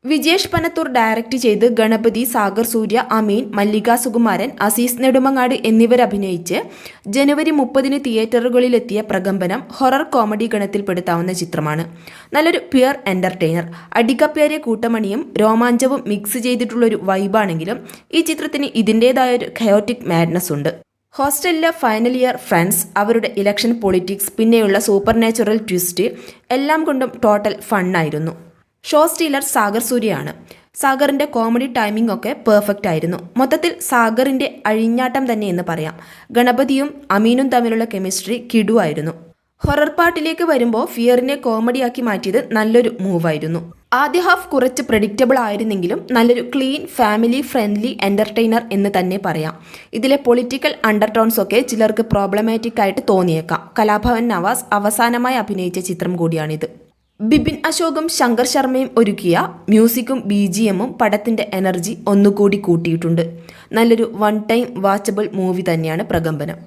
Vijesh Panathur direct ചെയ്ത് ഗണപതി, സാഗർ സൂര്യ, അമീൻ, മല്ലിക സുകുമാരൻ, അസീസ് നെടുമങ്ങാട് എന്നിവരഭിനയിച്ച് ജനുവരി 30-ന് തിയേറ്ററുകളിലെത്തിയ പ്രകമ്പനം horror comedy ഗണത്തിൽപ്പെടുത്താവുന്ന ചിത്രമാണ്. നല്ലൊരു പ്യുവർ എൻ്റർടൈനർ. അടികപ്പേരെ കൂട്ടമണിയും രോമാഞ്ചവും മിക്സ് ചെയ്തിട്ടുള്ളൊരു വൈബാണെങ്കിലും ഈ ചിത്രത്തിന് ഇതിൻ്റേതായൊരു ഖയോട്ടിക് മാഡ്നസ് ഉണ്ട്. ഹോസ്റ്റലിലെ ഫൈനൽ ഇയർ ഫ്രണ്ട്സ്, അവരുടെ ഇലക്ഷൻ പൊളിറ്റിക്സ്, പിന്നെയുള്ള സൂപ്പർ നാച്ചുറൽ ട്വിസ്റ്റ് എല്ലാം കൊണ്ടും ടോട്ടൽ ഫണ്ണായിരുന്നു. ഷോ സ്റ്റീലർ സാഗർ സൂര്യയാണ്. സാഗറിൻ്റെ കോമഡി ടൈമിംഗ് ഒക്കെ പെർഫെക്റ്റ് ആയിരുന്നു. മൊത്തത്തിൽ സാഗറിൻ്റെ അഴിഞ്ഞാട്ടം തന്നെ എന്ന് പറയാം. ഗണപതിയും അമീനും തമ്മിലുള്ള കെമിസ്ട്രി കിടുവായിരുന്നു. ഹൊറർ പാർട്ടിലേക്ക് വരുമ്പോൾ ഫിയറിനെ കോമഡിയാക്കി മാറ്റിയത് നല്ലൊരു മൂവായിരുന്നു. ആദ്യ ഹാഫ് കുറച്ച് പ്രെഡിക്റ്റബിൾ ആയിരുന്നെങ്കിലും നല്ലൊരു ക്ലീൻ, ഫാമിലി ഫ്രണ്ട്ലി എൻ്റർടൈനർ എന്ന് തന്നെ പറയാം. ഇതിലെ പൊളിറ്റിക്കൽ അണ്ടർടോൺസ് ഒക്കെ ചിലർക്ക് പ്രോബ്ലമാറ്റിക് ആയിട്ട് തോന്നിയേക്കാം. കലാഭവൻ നവാസ് അവസാനമായി അഭിനയിച്ച ചിത്രം കൂടിയാണിത്. ബിപിൻ അശോകും ശങ്കർ ശർമ്മയും ഒരുക്കിയ മ്യൂസിക്കും BGMഉം പടത്തിൻ്റെ എനർജി ഒന്നുകൂടി കൂട്ടിയിട്ടുണ്ട്. നല്ലൊരു വൺ ടൈം വാച്ചബിൾ മൂവി തന്നെയാണ് പ്രകമ്പനം.